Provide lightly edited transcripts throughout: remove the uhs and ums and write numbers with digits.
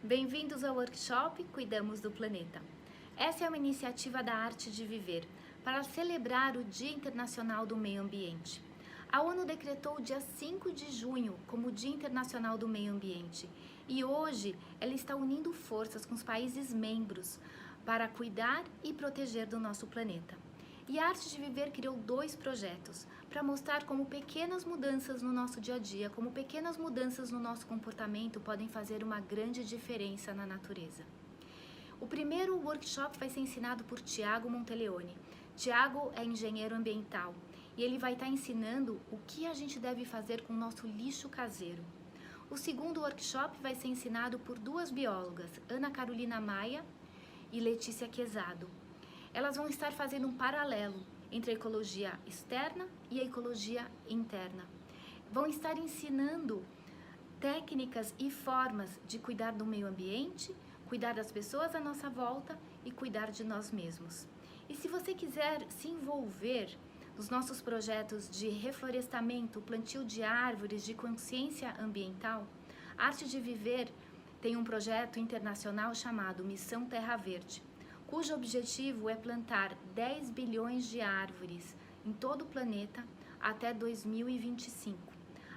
Bem-vindos ao workshop Cuidamos do Planeta. Essa é uma iniciativa da Arte de Viver para celebrar o Dia Internacional do Meio Ambiente. A ONU decretou o dia 5 de junho como o Dia Internacional do Meio Ambiente e hoje ela está unindo forças com os países membros para cuidar e proteger do nosso planeta. E a Arte de Viver criou 2 projetos para mostrar como pequenas mudanças no nosso dia a dia, como pequenas mudanças no nosso comportamento podem fazer uma grande diferença na natureza. O primeiro workshop vai ser ensinado por Tiago Monteleone. Tiago é engenheiro ambiental e ele vai estar ensinando o que a gente deve fazer com o nosso lixo caseiro. O segundo workshop vai ser ensinado por 2 biólogas, Ana Carolina Maia e Letícia Quezado. Elas vão estar fazendo um paralelo entre a ecologia externa e a ecologia interna. Vão estar ensinando técnicas e formas de cuidar do meio ambiente, cuidar das pessoas à nossa volta e cuidar de nós mesmos. E se você quiser se envolver nos nossos projetos de reflorestamento, plantio de árvores, de consciência ambiental, a Arte de Viver tem um projeto internacional chamado Missão Terra Verde, cujo objetivo é plantar 10 bilhões de árvores em todo o planeta até 2025.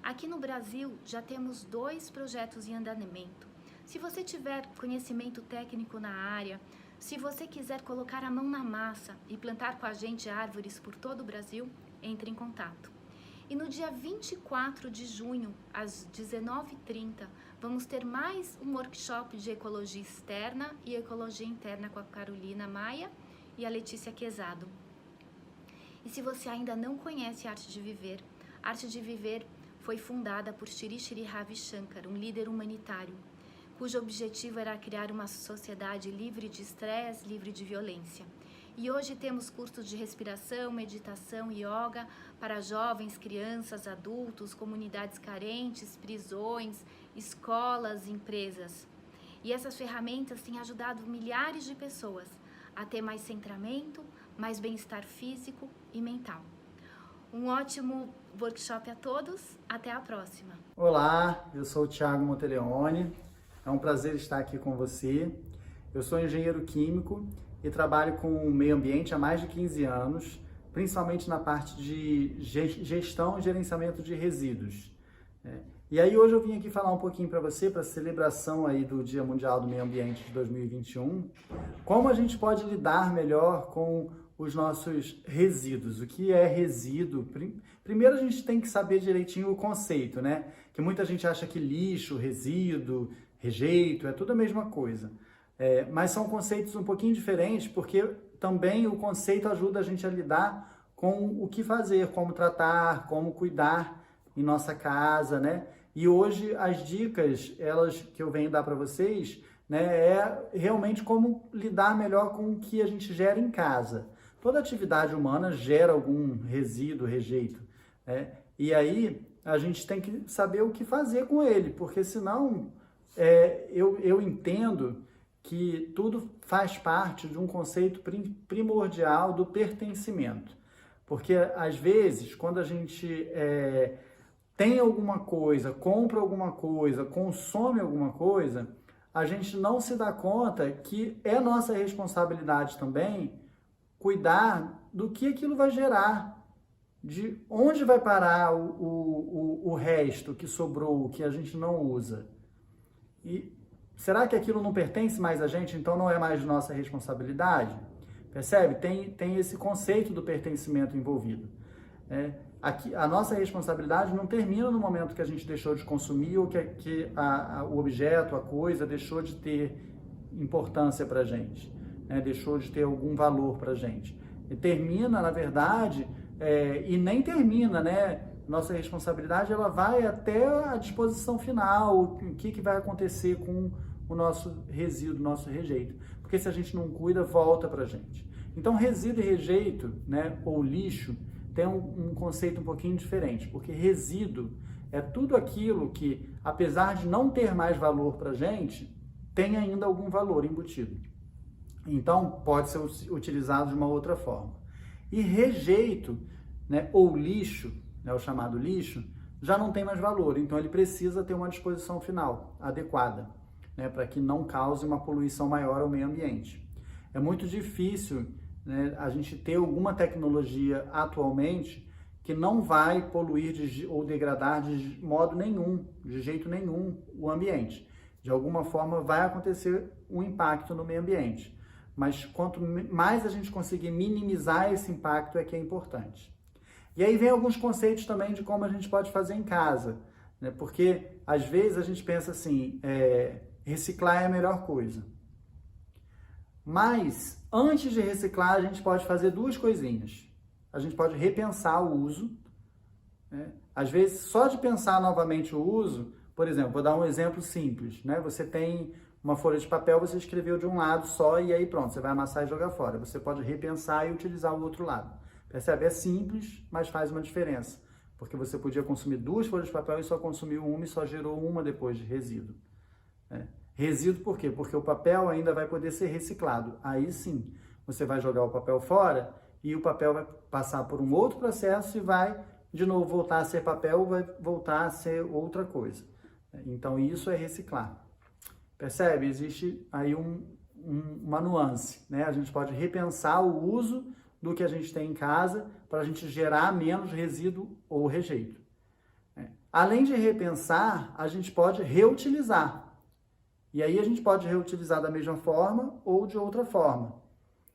Aqui no Brasil já temos 2 projetos em andamento. Se você tiver conhecimento técnico na área, se você quiser colocar a mão na massa e plantar com a gente árvores por todo o Brasil, entre em contato. E no dia 24 de junho, às 19h30, vamos ter mais um workshop de ecologia externa e ecologia interna com a Carolina Maia e a Letícia Quezado. E se você ainda não conhece a Arte de Viver, a Arte de Viver foi fundada por Shri Shri Ravi Shankar, um líder humanitário, cujo objetivo era criar uma sociedade livre de estresse, livre de violência. E hoje temos cursos de respiração, meditação e yoga para jovens, crianças, adultos, comunidades carentes, prisões, escolas, empresas. E essas ferramentas têm ajudado milhares de pessoas a ter mais centramento, mais bem-estar físico e mental. Um ótimo workshop a todos, até a próxima. Olá, eu sou o Tiago Monteleone, é um prazer estar aqui com você. Eu sou engenheiro químico e trabalho com o meio ambiente há mais de 15 anos, principalmente na parte de gestão e gerenciamento de resíduos. E aí hoje eu vim aqui falar um pouquinho para você, para a celebração aí do Dia Mundial do Meio Ambiente de 2021, como a gente pode lidar melhor com os nossos resíduos. O que é resíduo? Primeiro a gente tem que saber direitinho o conceito, né? Que muita gente acha que lixo, resíduo, rejeito, é tudo a mesma coisa. Mas são conceitos um pouquinho diferentes, porque também o conceito ajuda a gente a lidar com o que fazer, como tratar, como cuidar em nossa casa, né? E hoje as dicas, elas que eu venho dar para vocês, né, é realmente como lidar melhor com o que a gente gera em casa. Toda atividade humana gera algum resíduo, rejeito, né? E aí a gente tem que saber o que fazer com ele, porque senão eu entendo que tudo faz parte de um conceito primordial do pertencimento. Porque, às vezes, quando a gente tem alguma coisa, compra alguma coisa, consome alguma coisa, a gente não se dá conta que é nossa responsabilidade também cuidar do que aquilo vai gerar, de onde vai parar o resto que sobrou, que a gente não usa. E será que aquilo não pertence mais a gente, então não é mais de nossa responsabilidade? Percebe? Tem esse conceito do pertencimento envolvido. Aqui, a nossa responsabilidade não termina no momento que a gente deixou de consumir ou que o objeto, a coisa, deixou de ter importância para a gente, né? Deixou de ter algum valor para a gente. E termina, na verdade, e nem termina, né? Nossa responsabilidade ela vai até a disposição final, o que vai acontecer com o nosso resíduo, nosso rejeito. Porque se a gente não cuida, volta para a gente. Então, resíduo e rejeito, né, ou lixo, tem um conceito um pouquinho diferente. Porque resíduo é tudo aquilo que, apesar de não ter mais valor para a gente, tem ainda algum valor embutido. Então, pode ser utilizado de uma outra forma. E rejeito, né, ou lixo, o chamado lixo, já não tem mais valor, então ele precisa ter uma disposição final adequada. né, para que não cause uma poluição maior ao meio ambiente. É muito difícil, né, a gente ter alguma tecnologia atualmente que não vai poluir ou degradar de modo nenhum, de jeito nenhum, o ambiente. De alguma forma vai acontecer um impacto no meio ambiente. Mas quanto mais a gente conseguir minimizar esse impacto é que é importante. E aí vem alguns conceitos também de como a gente pode fazer em casa, né? Porque às vezes a gente pensa assim, reciclar é a melhor coisa. Mas antes de reciclar a gente pode fazer duas coisinhas. A gente pode repensar o uso, né? Às vezes só de pensar novamente o uso, por exemplo, vou dar um exemplo simples, né? Você tem uma folha de papel, você escreveu de um lado só e aí pronto, você vai amassar e jogar fora. Você pode repensar e utilizar o outro lado. Percebe? É simples, mas faz uma diferença. Porque você podia consumir 2 folhas de papel e só consumiu uma e só gerou uma depois de resíduo. Resíduo por quê? Porque o papel ainda vai poder ser reciclado. Aí sim, você vai jogar o papel fora e o papel vai passar por um outro processo e vai de novo voltar a ser papel, vai voltar a ser outra coisa. Então isso é reciclar. Percebe? Existe aí uma nuance, né? A gente pode repensar o uso do que a gente tem em casa para a gente gerar menos resíduo ou rejeito. Além de repensar, a gente pode reutilizar. E aí a gente pode reutilizar da mesma forma ou de outra forma,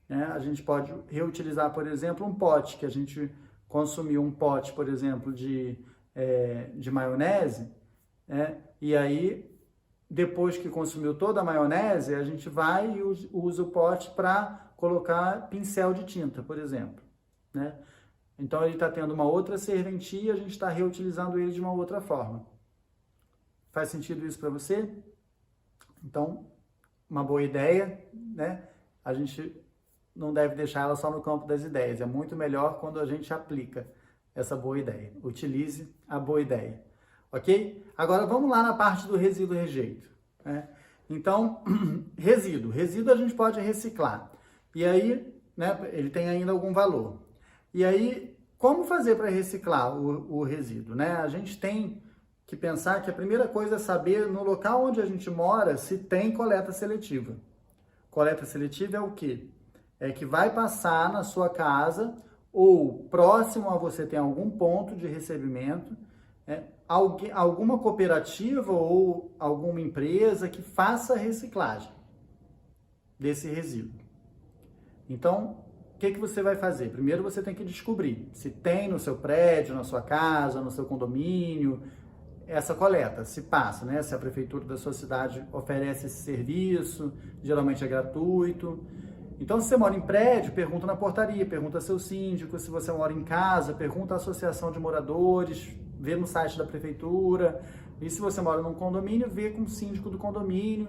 né? A gente pode reutilizar, por exemplo, um pote, que a gente consumiu um pote, por exemplo, de maionese, né? E aí, depois que consumiu toda a maionese, a gente vai e usa o pote para colocar pincel de tinta, por exemplo, né? Então ele está tendo uma outra serventia e a gente está reutilizando ele de uma outra forma. Faz sentido isso para você? Então, uma boa ideia, né? A gente não deve deixar ela só no campo das ideias. É muito melhor quando a gente aplica essa boa ideia. Utilize a boa ideia, ok? Agora vamos lá na parte do resíduo e rejeito, né? Então, resíduo a gente pode reciclar. E aí, né, ele tem ainda algum valor. E aí, como fazer para reciclar o resíduo, né? A gente tem que pensar que a primeira coisa é saber no local onde a gente mora se tem coleta seletiva. Coleta seletiva é o quê? É que vai passar na sua casa ou próximo a você tem algum ponto de recebimento, alguma cooperativa ou alguma empresa que faça reciclagem desse resíduo. Então, o que você vai fazer? Primeiro você tem que descobrir se tem no seu prédio, na sua casa, no seu condomínio, essa coleta, se passa, né? Se a prefeitura da sua cidade oferece esse serviço, geralmente é gratuito. Então, se você mora em prédio, pergunta na portaria, pergunta ao seu síndico. Se você mora em casa, pergunta à associação de moradores, vê no site da prefeitura. E se você mora num condomínio, vê com o síndico do condomínio.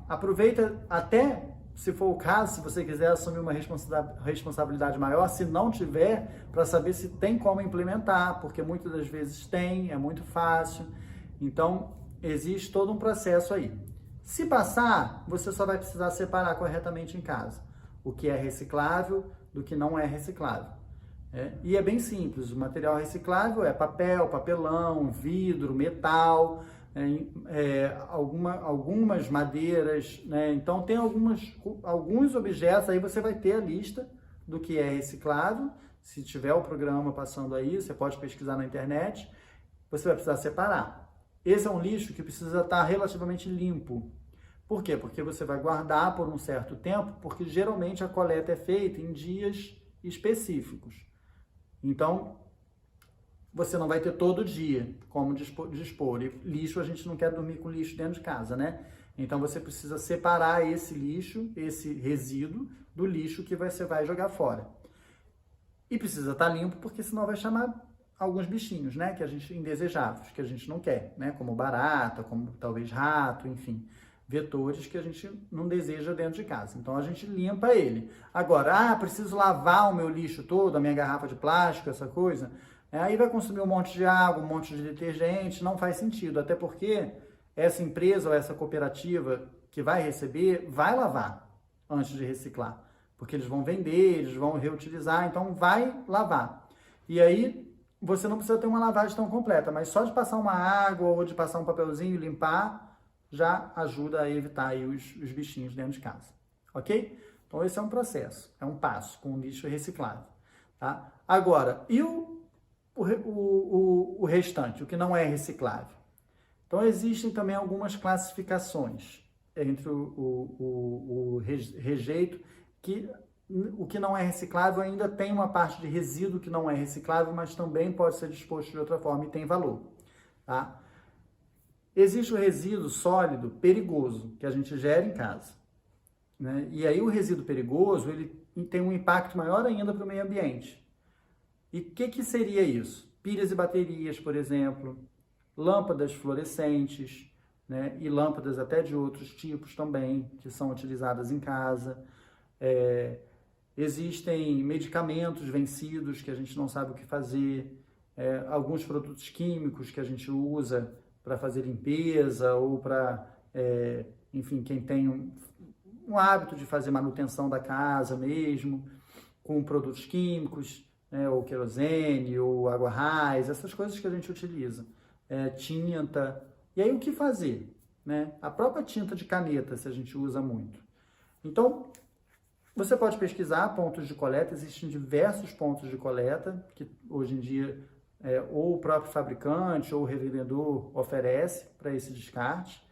Aproveita até, se for o caso, se você quiser assumir uma responsabilidade maior, se não tiver, para saber se tem como implementar, porque muitas das vezes tem, é muito fácil. Então, existe todo um processo aí. Se passar, você só vai precisar separar corretamente em casa o que é reciclável do que não é reciclável. E é bem simples, o material reciclável é papel, papelão, vidro, metal, algumas madeiras, né? Então tem alguns objetos, aí você vai ter a lista do que é reciclável. Se tiver o programa passando aí, você pode pesquisar na internet, você vai precisar separar. Esse é um lixo que precisa estar relativamente limpo. Por quê? Porque você vai guardar por um certo tempo, porque geralmente a coleta é feita em dias específicos. Então, você não vai ter todo dia como dispor. E lixo, a gente não quer dormir com lixo dentro de casa, né? Então, você precisa separar esse lixo, esse resíduo, do lixo que você vai jogar fora. E precisa estar limpo, porque senão vai chamar alguns bichinhos, né? Indesejáveis, que a gente não quer, né? Como barata, como talvez rato, enfim. Vetores que a gente não deseja dentro de casa. Então, a gente limpa ele. Agora, preciso lavar o meu lixo todo, a minha garrafa de plástico, essa coisa. Aí vai consumir um monte de água, um monte de detergente, não faz sentido. Até porque essa empresa ou essa cooperativa que vai receber, vai lavar antes de reciclar. Porque eles vão vender, eles vão reutilizar, então vai lavar. E aí, você não precisa ter uma lavagem tão completa, mas só de passar uma água ou de passar um papelzinho e limpar, já ajuda a evitar aí os bichinhos dentro de casa, ok? Então esse é um processo, é um passo com lixo reciclável, tá? Agora, e o restante, o que não é reciclável? Então existem também algumas classificações entre o rejeito, que o que não é reciclável ainda tem uma parte de resíduo que não é reciclável, mas também pode ser disposto de outra forma e tem valor, tá? Existe o resíduo sólido perigoso, que a gente gera em casa, né? E aí o resíduo perigoso, ele tem um impacto maior ainda para o meio ambiente. E o que seria isso? Pilhas e baterias, por exemplo, lâmpadas fluorescentes, né? E lâmpadas até de outros tipos também, que são utilizadas em casa. Existem medicamentos vencidos que a gente não sabe o que fazer, alguns produtos químicos que a gente usa para fazer limpeza ou para, enfim, quem tem um hábito de fazer manutenção da casa mesmo, com produtos químicos, né, ou querosene, ou água raiz, essas coisas que a gente utiliza, tinta. E aí o que fazer? Né? A própria tinta de caneta, se a gente usa muito. Então, você pode pesquisar pontos de coleta, existem diversos pontos de coleta, que hoje em dia ou o próprio fabricante ou o revendedor oferece para esse descarte,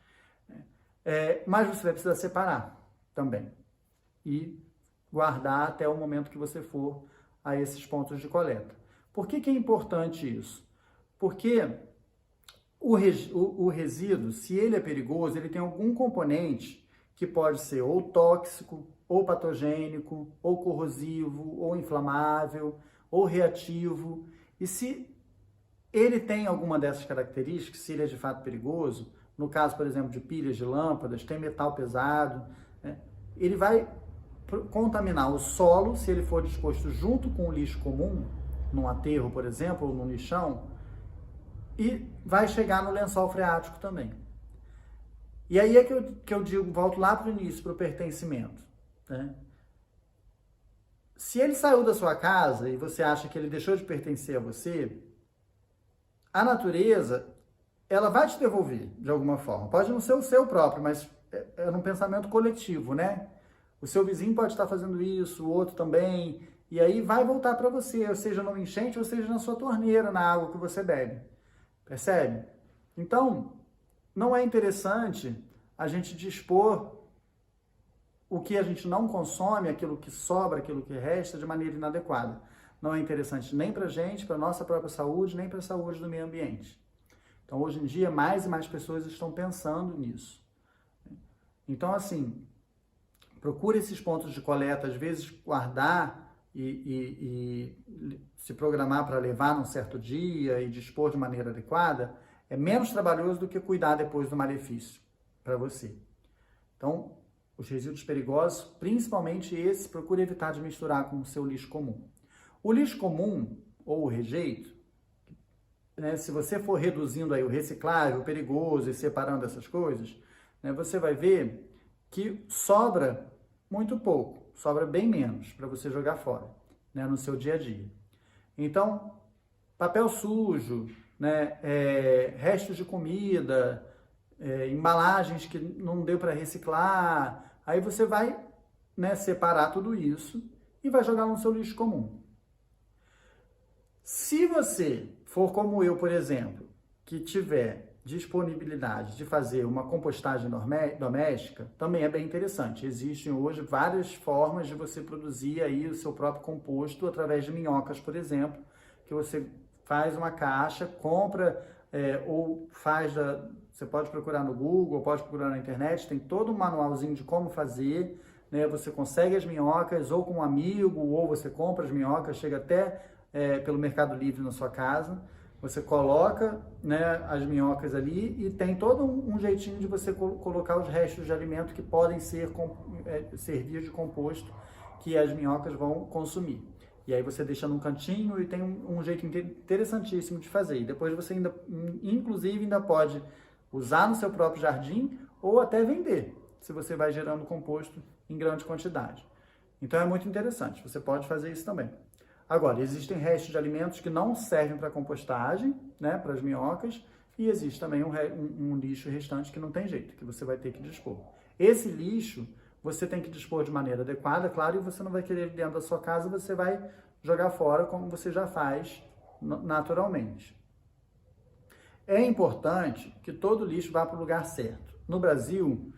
mas você vai precisar separar também e guardar até o momento que você for a esses pontos de coleta. Por que é importante isso? Porque o resíduo, se ele é perigoso, ele tem algum componente que pode ser ou tóxico, ou patogênico, ou corrosivo, ou inflamável, ou reativo. E se ele tem alguma dessas características, se ele é de fato perigoso, no caso, por exemplo, de pilhas de lâmpadas, tem metal pesado, né? Ele vai contaminar o solo, se ele for disposto junto com o lixo comum, num aterro, por exemplo, ou num lixão, e vai chegar no lençol freático também. E aí é que eu digo, volto lá para o início, para o pertencimento, né? Se ele saiu da sua casa e você acha que ele deixou de pertencer a você, a natureza, ela vai te devolver de alguma forma. Pode não ser o seu próprio, mas é num pensamento coletivo, né? O seu vizinho pode estar fazendo isso, o outro também, e aí vai voltar para você, ou seja, numa enchente, ou seja, na sua torneira, na água que você bebe. Percebe? Então, não é interessante a gente dispor o que a gente não consome, aquilo que sobra, aquilo que resta, de maneira inadequada. Não é interessante nem para a gente, para a nossa própria saúde, nem para a saúde do meio ambiente. Então, hoje em dia, mais e mais pessoas estão pensando nisso. Então, assim, procure esses pontos de coleta, às vezes guardar e se programar para levar num certo dia e dispor de maneira adequada, é menos trabalhoso do que cuidar depois do malefício para você. Então, os resíduos perigosos, principalmente esse, procure evitar de misturar com o seu lixo comum. O lixo comum, ou o rejeito, né, se você for reduzindo aí o reciclável, o perigoso e separando essas coisas, né, você vai ver que sobra muito pouco, sobra bem menos para você jogar fora, né, no seu dia a dia. Então, papel sujo, né, restos de comida, embalagens que não deu para reciclar, aí você vai, né, separar tudo isso e vai jogar no seu lixo comum. Se você for como eu, por exemplo, que tiver disponibilidade de fazer uma compostagem doméstica, também é bem interessante. Existem hoje várias formas de você produzir aí o seu próprio composto através de minhocas, por exemplo, que você faz uma caixa, compra ou faz você pode procurar no Google, pode procurar na internet, tem todo um manualzinho de como fazer, né? Você consegue as minhocas ou com um amigo, ou você compra as minhocas, chega até pelo Mercado Livre na sua casa, você coloca, né, as minhocas ali e tem todo um jeitinho de você colocar os restos de alimento que podem servir de composto que as minhocas vão consumir. E aí você deixa num cantinho e tem um jeito interessantíssimo de fazer. E depois você inclusive ainda pode usar no seu próprio jardim ou até vender, se você vai gerando composto em grande quantidade. Então é muito interessante, você pode fazer isso também. Agora, existem restos de alimentos que não servem para compostagem, né, para as minhocas, E existe também um lixo restante que não tem jeito, que você vai ter que dispor. Esse lixo você tem que dispor de maneira adequada, claro, e você não vai querer dentro da sua casa, você vai jogar fora como você já faz naturalmente. É importante que todo lixo vá para o lugar certo. No Brasil,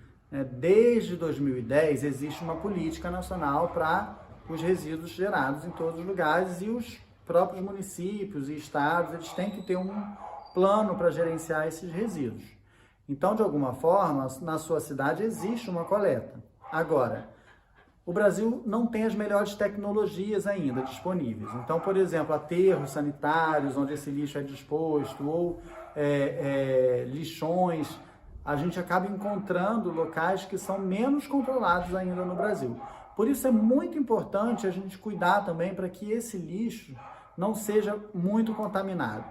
desde 2010, existe uma política nacional para os resíduos gerados em todos os lugares, e os próprios municípios e estados, eles têm que ter um plano para gerenciar esses resíduos. Então, de alguma forma, na sua cidade existe uma coleta. Agora, o Brasil não tem as melhores tecnologias ainda disponíveis. Então, por exemplo, aterros sanitários, onde esse lixo é disposto, ou lixões, a gente acaba encontrando locais que são menos controlados ainda no Brasil. Por isso é muito importante a gente cuidar também para que esse lixo não seja muito contaminado.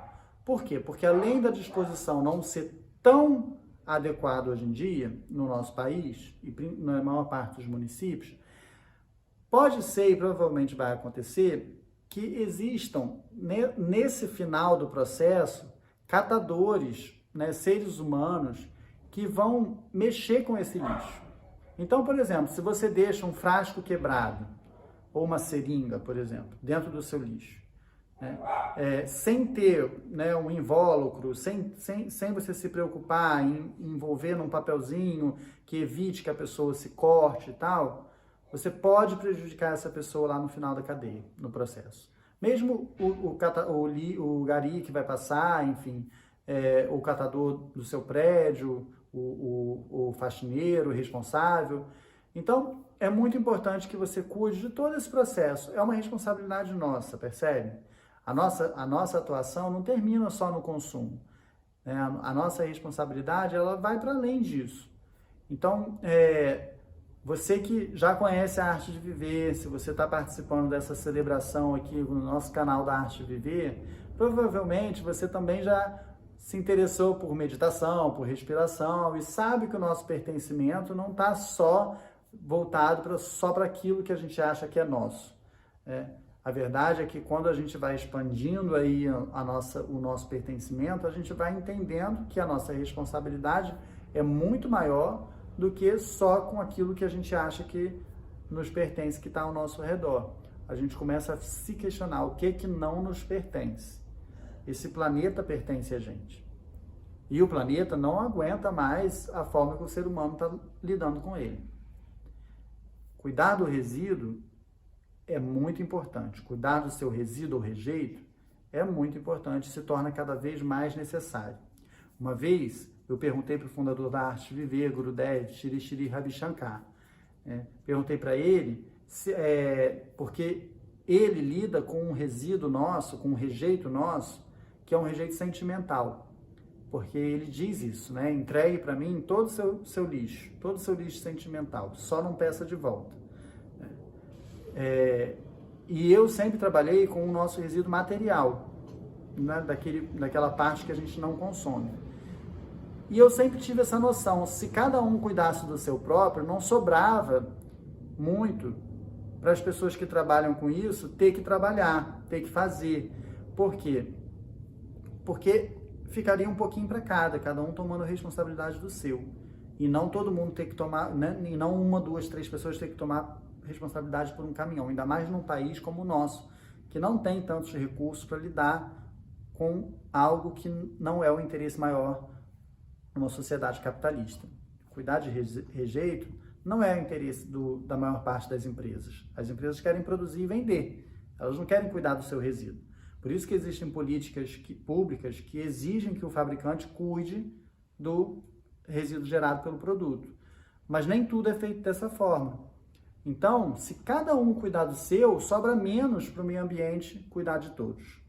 Por quê? Porque além da disposição não ser tão adequada hoje em dia no nosso país, e na maior parte dos municípios, pode ser e provavelmente vai acontecer que existam, nesse final do processo, catadores, seres humanos, que vão mexer com esse lixo. Então, por exemplo, se você deixa um frasco quebrado, ou uma seringa, por exemplo, dentro do seu lixo, sem ter um invólucro, sem você se preocupar em envolver num papelzinho que evite que a pessoa se corte e tal, você pode prejudicar essa pessoa lá no final da cadeia, no processo. Mesmo o gari que vai passar, enfim, o catador do seu prédio, o faxineiro, o responsável. Então, é muito importante que você cuide de todo esse processo. É uma responsabilidade nossa, percebe? A nossa atuação não termina só no consumo. A nossa responsabilidade, ela vai para além disso. Então, você que já conhece a Arte de Viver, se você está participando dessa celebração aqui no nosso canal da Arte de Viver, provavelmente você também já se interessou por meditação, por respiração, e sabe que o nosso pertencimento não está só voltado só para aquilo que a gente acha que é nosso. A verdade é que quando a gente vai expandindo aí o nosso pertencimento, a gente vai entendendo que a nossa responsabilidade é muito maior do que só com aquilo que a gente acha que nos pertence, que está ao nosso redor. A gente começa a se questionar o que não nos pertence. Esse planeta pertence a gente. E o planeta não aguenta mais a forma que o ser humano está lidando com ele. Cuidar do resíduo é muito importante. Cuidar do seu resíduo ou rejeito é muito importante, se torna cada vez mais necessário. Uma vez, eu perguntei para o fundador da Arte de Viver, Gurudev Shri Shri Ravi Shankar. Perguntei para ele, porque ele lida com um resíduo nosso, com um rejeito nosso, que é um rejeito sentimental. Porque ele diz isso, entregue para mim todo o seu lixo, todo o seu lixo sentimental, só não peça de volta. E eu sempre trabalhei com o nosso resíduo material, daquela parte que a gente não consome. E eu sempre tive essa noção, se cada um cuidasse do seu próprio, não sobrava muito para as pessoas que trabalham com isso ter que trabalhar, ter que fazer. Por quê? Porque ficaria um pouquinho para cada um tomando a responsabilidade do seu. E não todo mundo ter que tomar, e não uma, duas, três pessoas ter que tomar responsabilidade por um caminhão, ainda mais num país como o nosso, que não tem tantos recursos para lidar com algo que não é o interesse maior numa sociedade capitalista. Cuidar de rejeito não é o interesse da maior parte das empresas. As empresas querem produzir e vender, elas não querem cuidar do seu resíduo. Por isso que existem políticas públicas que exigem que o fabricante cuide do resíduo gerado pelo produto. Mas nem tudo é feito dessa forma. Então, se cada um cuidar do seu, sobra menos para o meio ambiente cuidar de todos.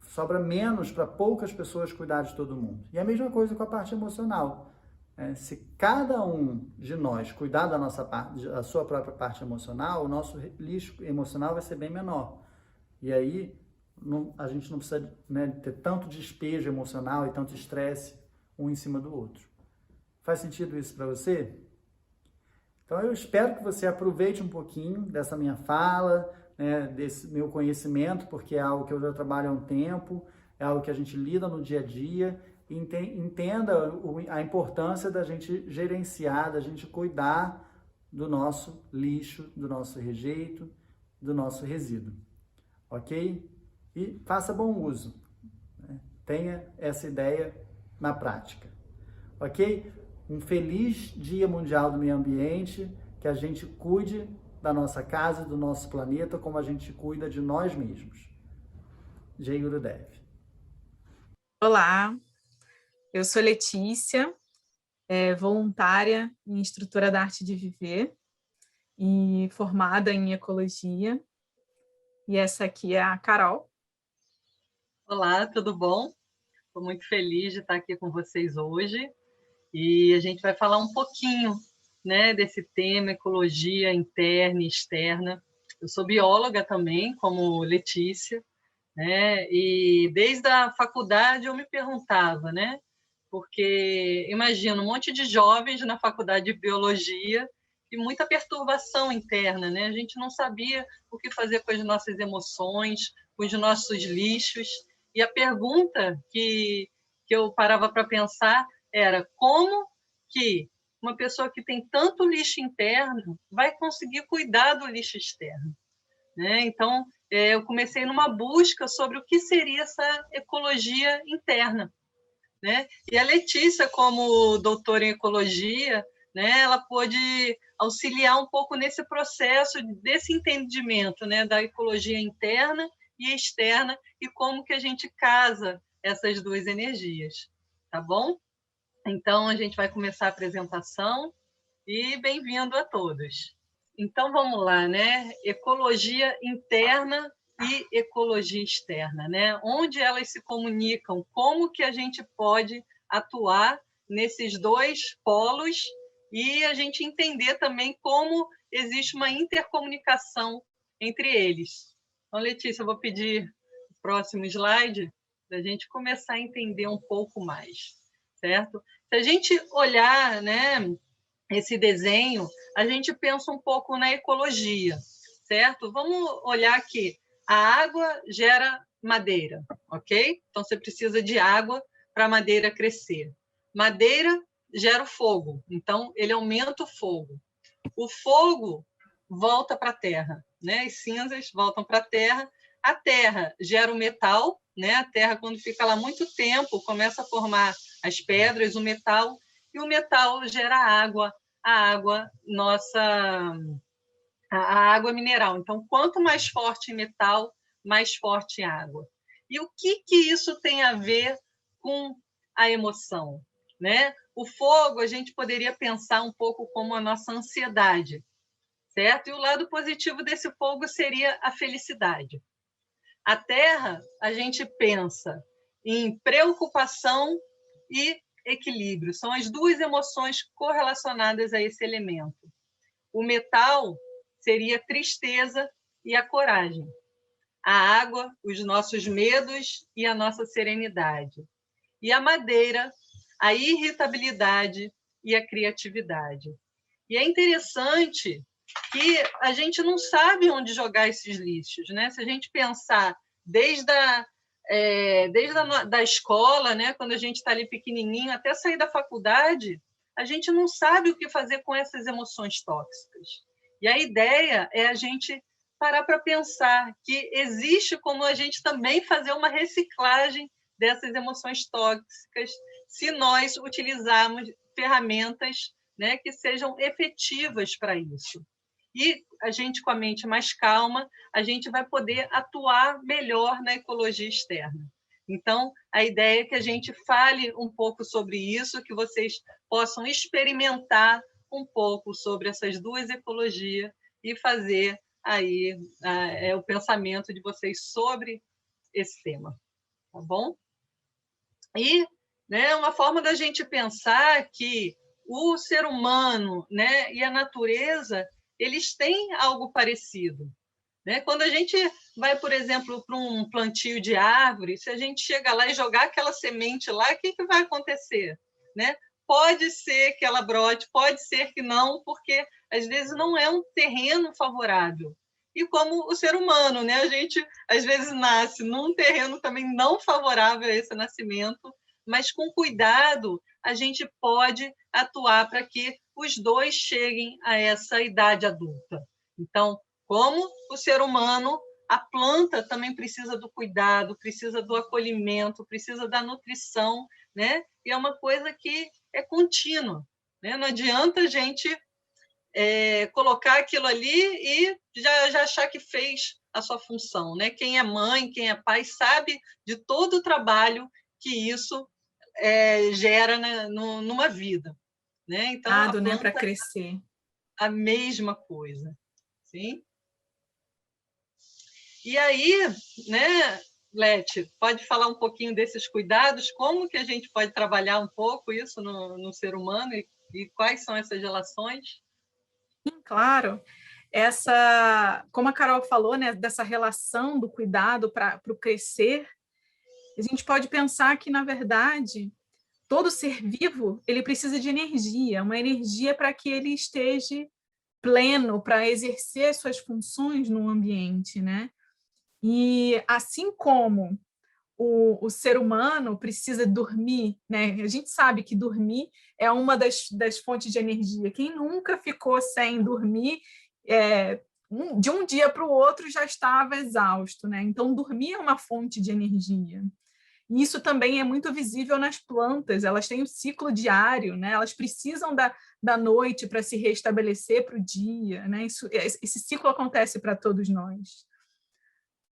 Sobra menos para poucas pessoas cuidar de todo mundo. E a mesma coisa com a parte emocional. Se cada um de nós cuidar da sua própria parte emocional, o nosso lixo emocional vai ser bem menor. E aí, a gente não precisa ter tanto despejo emocional e tanto estresse um em cima do outro. Faz sentido isso para você? Então, eu espero que você aproveite um pouquinho dessa minha fala, desse meu conhecimento, porque é algo que eu já trabalho há um tempo, é algo que a gente lida no dia a dia, entenda a importância da gente gerenciar, da gente cuidar do nosso lixo, do nosso rejeito, do nosso resíduo, ok? E faça bom uso, né? Tenha essa ideia na prática, ok? Um feliz Dia Mundial do Meio Ambiente, que a gente cuide da nossa casa, do nosso planeta, como a gente cuida de nós mesmos. Jai Gurudev. Olá, eu sou Letícia, voluntária e instrutora da Arte de Viver e formada em Ecologia. E essa aqui é a Carol. Olá, tudo bom? Estou muito feliz de estar aqui com vocês hoje e a gente vai falar um pouquinho, né, desse tema ecologia interna e externa. Eu sou bióloga também, como Letícia, né, e desde a faculdade eu me perguntava, né, porque imagino um monte de jovens na faculdade de biologia e muita perturbação interna, né? A gente não sabia o que fazer com as nossas emoções, com os nossos lixos. E a pergunta que eu parava para pensar era como que uma pessoa que tem tanto lixo interno vai conseguir cuidar do lixo externo, né? Então, eu comecei numa busca sobre o que seria essa ecologia interna, né? E a Letícia, como doutora em ecologia, né, ela pôde auxiliar um pouco nesse processo desse entendimento, né, da ecologia interna e externa e como que a gente casa essas duas energias, tá bom? Então, a gente vai começar a apresentação e bem-vindo a todos. Então, vamos lá, né? Ecologia interna e ecologia externa, né? Onde elas se comunicam, como que a gente pode atuar nesses dois polos e a gente entender também como existe uma intercomunicação entre eles. Então, Letícia, eu vou pedir o próximo slide para a gente começar a entender um pouco mais, certo? Se a gente olhar, né, esse desenho, a gente pensa um pouco na ecologia, certo? Vamos olhar aqui. A água gera madeira, ok? Então, você precisa de água para a madeira crescer. Madeira gera o fogo, então, ele aumenta o fogo. O fogo volta para a terra, né? As cinzas voltam para a terra gera o metal, né? A terra, quando fica lá muito tempo, começa a formar as pedras, o metal, e o metal gera água, a água nossa, a água mineral. Então, quanto mais forte metal, mais forte água. E o que isso tem a ver com a emoção, né? O fogo, a gente poderia pensar um pouco como a nossa ansiedade, certo? E o lado positivo desse fogo seria a felicidade. A terra, a gente pensa em preocupação e equilíbrio. São as duas emoções correlacionadas a esse elemento. O metal seria tristeza e a coragem. A água, os nossos medos e a nossa serenidade. E a madeira, a irritabilidade e a criatividade. E é interessante que a gente não sabe onde jogar esses lixos, né? Se a gente pensar desde da escola, né, quando a gente está ali pequenininho, até sair da faculdade, a gente não sabe o que fazer com essas emoções tóxicas. E a ideia é a gente parar para pensar que existe como a gente também fazer uma reciclagem dessas emoções tóxicas se nós utilizarmos ferramentas, né, que sejam efetivas para isso. E a gente, com a mente mais calma, a gente vai poder atuar melhor na ecologia externa. Então, a ideia é que a gente fale um pouco sobre isso, que vocês possam experimentar um pouco sobre essas duas ecologias e fazer aí o pensamento de vocês sobre esse tema, tá bom? E, né, uma forma da gente pensar que o ser humano, né, e a natureza, eles têm algo parecido, né? Quando a gente vai, por exemplo, para um plantio de árvore, se a gente chega lá e jogar aquela semente lá, o que vai acontecer, né? Pode ser que ela brote, pode ser que não, porque às vezes não é um terreno favorável. E como o ser humano, né? A gente às vezes nasce num terreno também não favorável a esse nascimento, mas com cuidado a gente pode atuar para que os dois cheguem a essa idade adulta. Então, como o ser humano, a planta também precisa do cuidado, precisa do acolhimento, precisa da nutrição, né? E é uma coisa que é contínua, né? Não adianta a gente colocar aquilo ali e já achar que fez a sua função, né? Quem é mãe, quem é pai, sabe de todo o trabalho que isso gera, né, numa vida, né? Então, a Né, para planta crescer. é a mesma coisa, sim? E aí, né, Leti, pode falar um pouquinho desses cuidados, como que a gente pode trabalhar um pouco isso no ser humano e quais são essas relações? Claro, como a Carol falou, né, dessa relação do cuidado para o crescer, a gente pode pensar que, na verdade, todo ser vivo ele precisa de energia, uma energia para que ele esteja pleno, para exercer suas funções no ambiente, né? E assim como o ser humano precisa dormir, né? A gente sabe que dormir é uma das fontes de energia. Quem nunca ficou sem dormir, de um dia para o outro já estava exausto, né? Então, dormir é uma fonte de energia. E isso também é muito visível nas plantas, elas têm um ciclo diário, né? Elas precisam da noite para se restabelecer para o dia, né? Esse ciclo acontece para todos nós.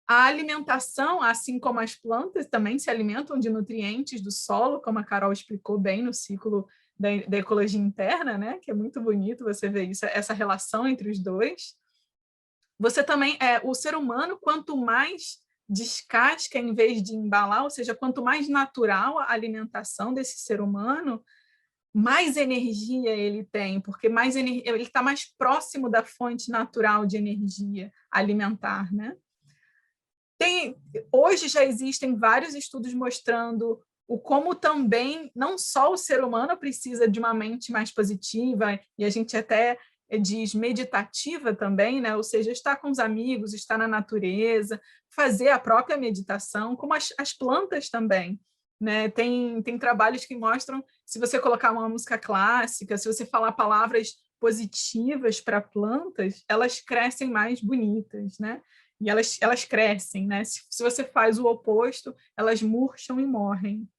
A alimentação, assim como as plantas, também se alimentam de nutrientes do solo, como a Carol explicou bem no ciclo da ecologia interna, né? Que é muito bonito você ver isso, essa relação entre os dois. Você também, o ser humano, quanto mais descasca em vez de embalar, ou seja, quanto mais natural a alimentação desse ser humano, mais energia ele tem, porque ele está mais próximo da fonte natural de energia alimentar, né? Hoje já existem vários estudos mostrando como também, não só o ser humano precisa de uma mente mais positiva, e a gente até diz meditativa também, né? Ou seja, estar com os amigos, estar na natureza, fazer a própria meditação, como as plantas também. Né? Tem trabalhos que mostram, se você colocar uma música clássica, se você falar palavras positivas para plantas, elas crescem mais bonitas, né? E elas crescem, né? Se você faz o oposto, elas murcham e morrem.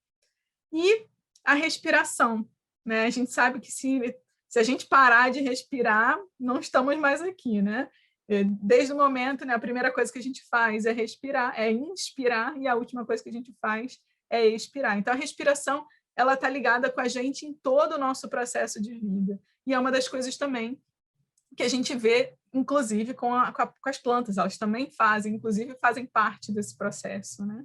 E a respiração, né? A gente sabe que se a gente parar de respirar, não estamos mais aqui, né? Desde o momento, né, a primeira coisa que a gente faz é respirar, é inspirar, e a última coisa que a gente faz é expirar. Então, a respiração ela está ligada com a gente em todo o nosso processo de vida. E é uma das coisas também que a gente vê, inclusive, com as plantas. Elas também fazem parte desse processo, né?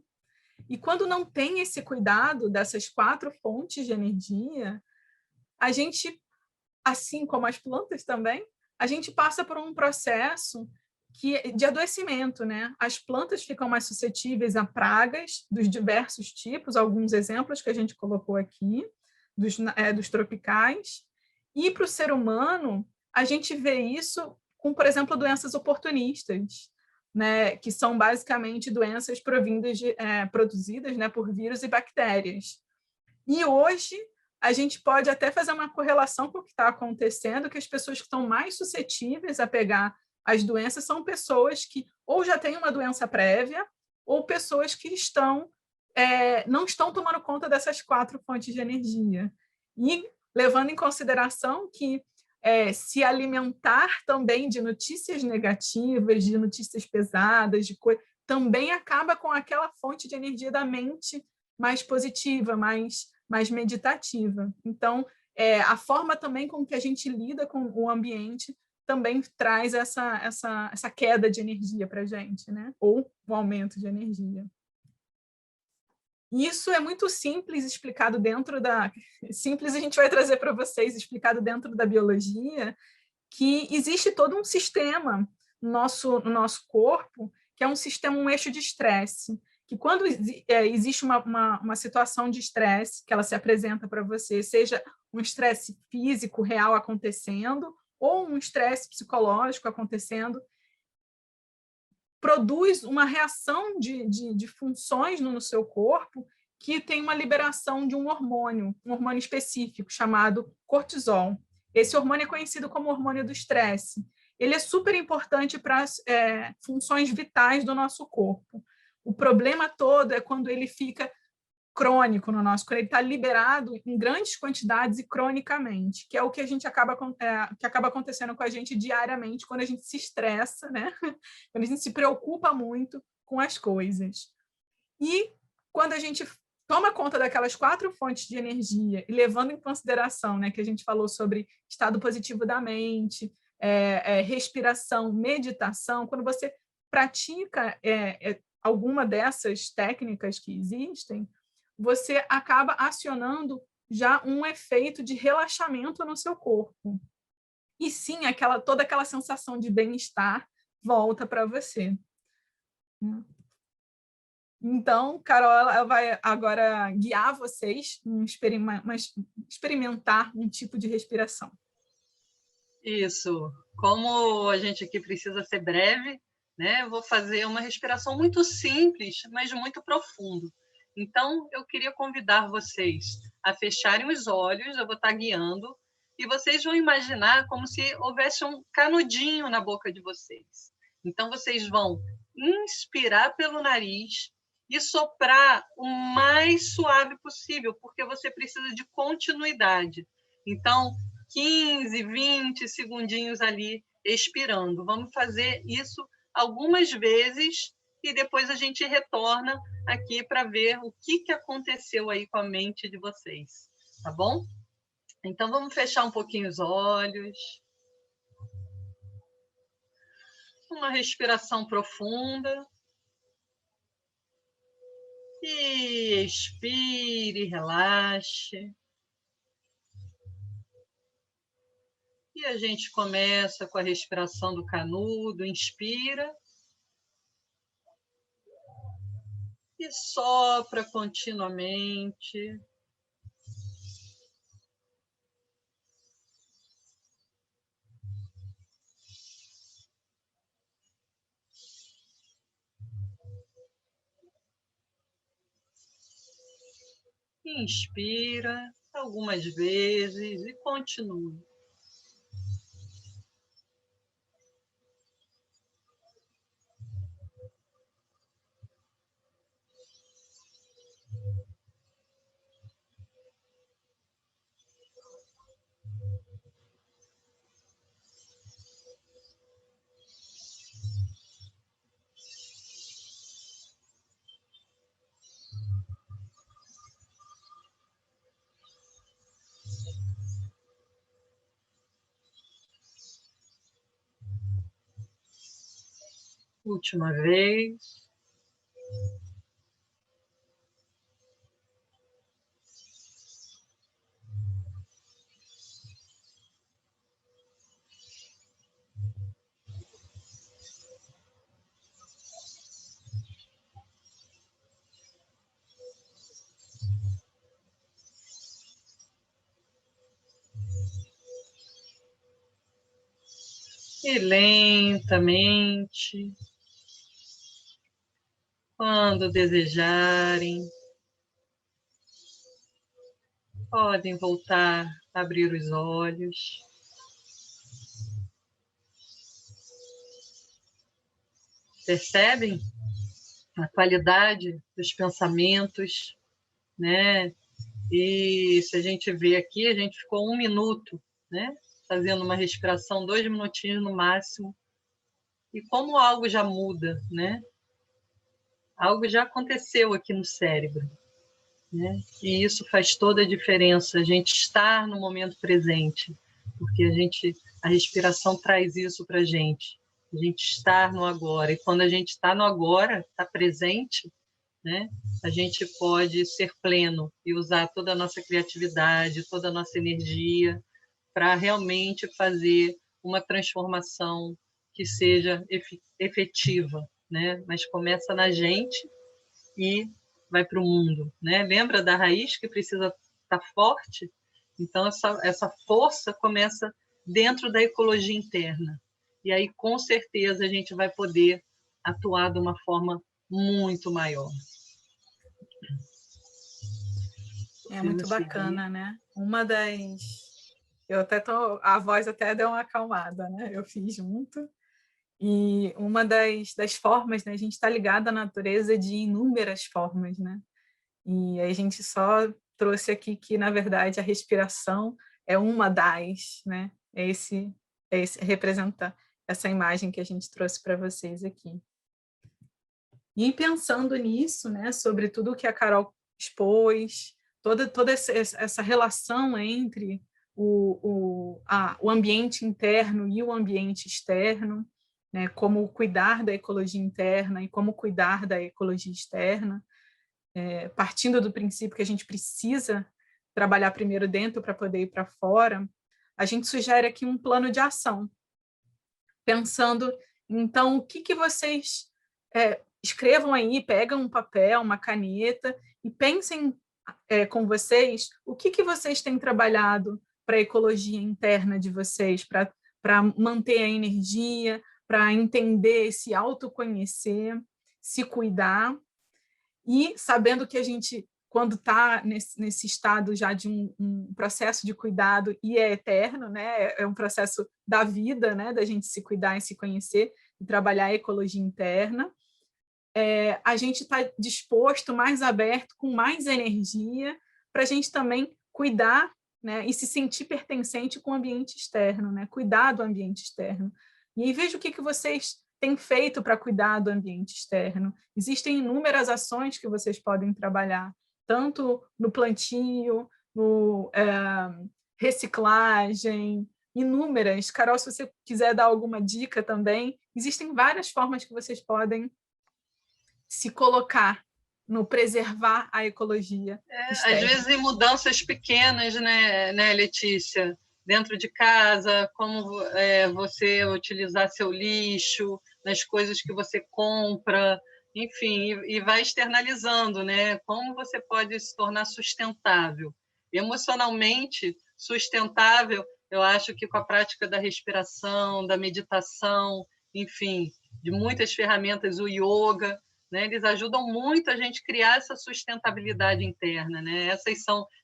E quando não tem esse cuidado dessas 4 fontes de energia, a gente, assim como as plantas também, a gente passa por um processo de adoecimento, né? As plantas ficam mais suscetíveis a pragas dos diversos tipos, alguns exemplos que a gente colocou aqui, dos tropicais. E para o ser humano, a gente vê isso com, por exemplo, doenças oportunistas, né? Que são basicamente doenças produzidas, né, por vírus e bactérias. E hoje a gente pode até fazer uma correlação com o que está acontecendo, que as pessoas que estão mais suscetíveis a pegar as doenças são pessoas que ou já têm uma doença prévia ou pessoas que não estão tomando conta dessas 4 fontes de energia. E levando em consideração que se alimentar também de notícias negativas, de notícias pesadas, também acaba com aquela fonte de energia da mente mais positiva, mais meditativa. Então, a forma também com que a gente lida com o ambiente também traz essa queda de energia para a gente, né? Ou um aumento de energia. Isso é muito simples, explicado dentro da... Simples a gente vai trazer para vocês, explicado dentro da biologia, que existe todo um sistema no nosso corpo, que é um eixo de estresse, que quando existe uma situação de estresse, que ela se apresenta para você, seja um estresse físico real acontecendo, ou um estresse psicológico acontecendo, produz uma reação de funções no seu corpo que tem uma liberação de um hormônio específico chamado cortisol. Esse hormônio é conhecido como hormônio do estresse. Ele é super importante para as funções vitais do nosso corpo. O problema todo é quando ele fica crônico no nosso corpo, ele está liberado em grandes quantidades e cronicamente, que é o que a gente que acaba acontecendo com a gente diariamente quando a gente se estressa, né? Quando a gente se preocupa muito com as coisas. E quando a gente toma conta daquelas 4 fontes de energia e levando em consideração, né, que a gente falou sobre estado positivo da mente, respiração, meditação, quando você pratica alguma dessas técnicas que existem, você acaba acionando já um efeito de relaxamento no seu corpo. E sim, toda aquela sensação de bem-estar volta para você. Então, Carol, ela vai agora guiar vocês em experimentar um tipo de respiração. Isso. Como a gente aqui precisa ser breve, né? Eu vou fazer uma respiração muito simples, mas muito profunda. Então, eu queria convidar vocês a fecharem os olhos, eu vou estar guiando, e vocês vão imaginar como se houvesse um canudinho na boca de vocês. Então, vocês vão inspirar pelo nariz e soprar o mais suave possível, porque você precisa de continuidade. Então, 15, 20 segundinhos ali expirando. Vamos fazer isso algumas vezes e depois a gente retorna aqui para ver o que aconteceu aí com a mente de vocês, tá bom? Então, vamos fechar um pouquinho os olhos. Uma respiração profunda. E expire, relaxe. E a gente começa com a respiração do canudo, inspira. E sopra continuamente. Inspira algumas vezes e continue. Última vez. E lentamente, quando desejarem, podem voltar a abrir os olhos. Percebem a qualidade dos pensamentos, né? E se a gente vê aqui, a gente ficou 1 minuto, né? Fazendo uma respiração, 2 minutinhos no máximo. E como algo já muda, né? Algo já aconteceu aqui no cérebro, né? E isso faz toda a diferença, a gente estar no momento presente, porque a respiração traz isso para a gente estar no agora. E quando a gente está no agora, está presente, né? A gente pode ser pleno e usar toda a nossa criatividade, toda a nossa energia para realmente fazer uma transformação que seja efetiva, né? Mas começa na gente e vai para o mundo, né? Lembra da raiz que precisa estar forte? Então, essa força começa dentro da ecologia interna. E aí, com certeza, a gente vai poder atuar de uma forma muito maior. É muito bacana, né? Uma das... A voz até deu uma acalmada, né? Eu fiz junto. E uma das formas, né? A gente está ligado à natureza de inúmeras formas, né? E a gente só trouxe aqui que, na verdade, a respiração é uma das, né? Representa essa imagem que a gente trouxe para vocês aqui. E pensando nisso, né? Sobre tudo que a Carol expôs, toda essa relação entre o ambiente interno e o ambiente externo, né? Como cuidar da ecologia interna e como cuidar da ecologia externa, partindo do princípio que a gente precisa trabalhar primeiro dentro para poder ir para fora, a gente sugere aqui um plano de ação, pensando, então, o que vocês escrevam aí, pegam um papel, uma caneta e pensem com vocês o que vocês têm trabalhado para a ecologia interna de vocês, para manter a energia, para entender, se autoconhecer, se cuidar, e sabendo que a gente, quando está nesse estado já de um processo de cuidado, e é eterno, né? É um processo da vida, né? Da gente se cuidar e se conhecer, e trabalhar a ecologia interna, a gente está disposto, mais aberto, com mais energia, para a gente também cuidar, né? E se sentir pertencente com o ambiente externo, né? Cuidar do ambiente externo. E aí veja o que vocês têm feito para cuidar do ambiente externo. Existem inúmeras ações que vocês podem trabalhar, tanto no plantio, no reciclagem, inúmeras. Carol, se você quiser dar alguma dica também, existem várias formas que vocês podem se colocar no preservar a ecologia externa. Às vezes em mudanças pequenas, né, Letícia? Dentro de casa, como você utilizar seu lixo, nas coisas que você compra, enfim, e vai externalizando, né? Como você pode se tornar sustentável. Emocionalmente sustentável, eu acho que com a prática da respiração, da meditação, enfim, de muitas ferramentas, o yoga, né? Eles ajudam muito a gente criar essa sustentabilidade interna, né?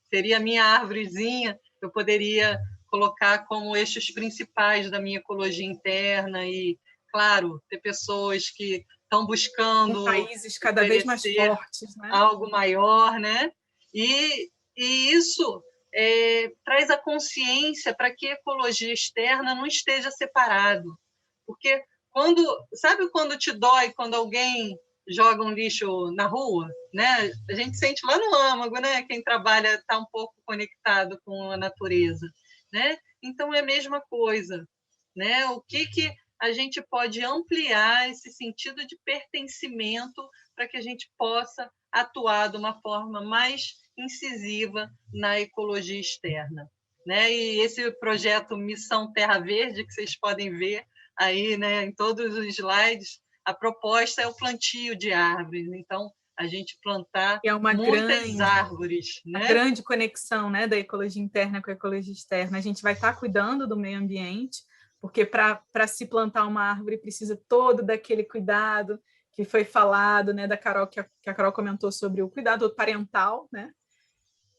Seria a minha árvorezinha, eu poderia colocar como eixos principais da minha ecologia interna e, claro, ter pessoas que estão buscando países cada vez mais fortes, né? Algo maior, né? E isso traz a consciência para que a ecologia externa não esteja separado, porque sabe quando te dói quando alguém joga um lixo na rua, né? A gente sente lá no âmago, né? Quem trabalha está um pouco conectado com a natureza, né? Então é a mesma coisa, né? O que a gente pode ampliar esse sentido de pertencimento para que a gente possa atuar de uma forma mais incisiva na ecologia externa, né? E esse projeto Missão Terra Verde, que vocês podem ver aí, né, em todos os slides, a proposta é o plantio de árvores. Então, a gente plantar muitas árvores, né? A grande conexão, né, da ecologia interna com a ecologia externa. A gente vai estar cuidando do meio ambiente, porque para se plantar uma árvore precisa todo daquele cuidado que foi falado, né, da Carol, que a Carol comentou sobre o cuidado parental, né?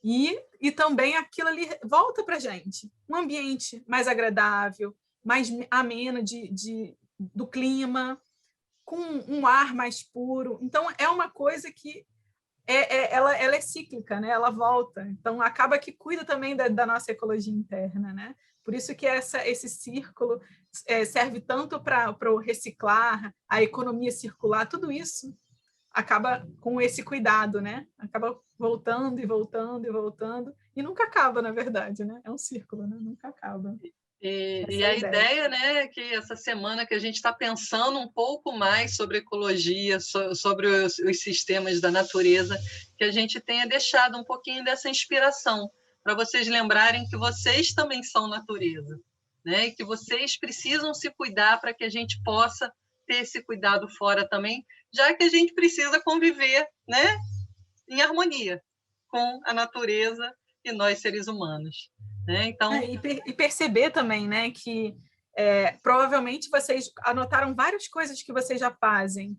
E também aquilo ali volta para a gente. Um ambiente mais agradável, mais ameno do clima, com um ar mais puro. Então, é uma coisa que ela é cíclica, né? Ela volta. Então, acaba que cuida também da nossa ecologia interna, né? Por isso que esse círculo serve tanto para o reciclar, a economia circular, tudo isso acaba com esse cuidado, né? Acaba voltando e voltando e voltando, e nunca acaba, na verdade, né? É um círculo, né? Nunca acaba. E a ideia, né, é que essa semana que a gente está pensando um pouco mais sobre ecologia, sobre os sistemas da natureza, que a gente tenha deixado um pouquinho dessa inspiração, para vocês lembrarem que vocês também são natureza, né, e que vocês precisam se cuidar para que a gente possa ter esse cuidado fora também, já que a gente precisa conviver, né, em harmonia com a natureza e nós, seres humanos. Então... E perceber também, né, que provavelmente vocês anotaram várias coisas que vocês já fazem,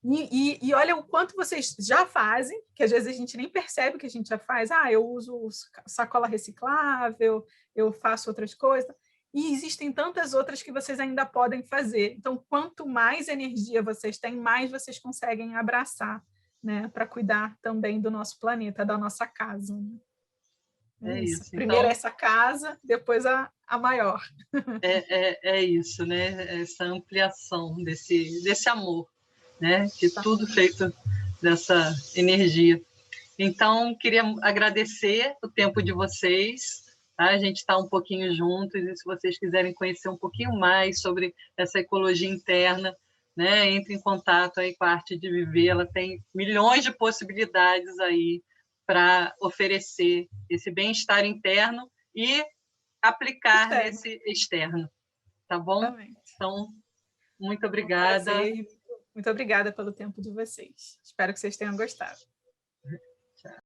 E olha o quanto vocês já fazem, que às vezes a gente nem percebe que a gente já faz. Eu uso sacola reciclável, eu faço outras coisas. E existem tantas outras que vocês ainda podem fazer. Então, quanto mais energia vocês têm, mais vocês conseguem abraçar, né, para cuidar também do nosso planeta, da nossa casa. É isso. Primeiro Então, essa casa, depois a maior. é isso, né? Essa ampliação desse amor, né? Que tudo feito dessa energia. Então, queria agradecer o tempo de vocês. Tá? A gente está um pouquinho juntos, e se vocês quiserem conhecer um pouquinho mais sobre essa ecologia interna, né, entre em contato aí com a Arte de Viver. Ela tem milhões de possibilidades aí para oferecer esse bem-estar interno e aplicar nesse externo. Tá bom? Exatamente. Então, muito obrigada. Muito obrigada pelo tempo de vocês. Espero que vocês tenham gostado.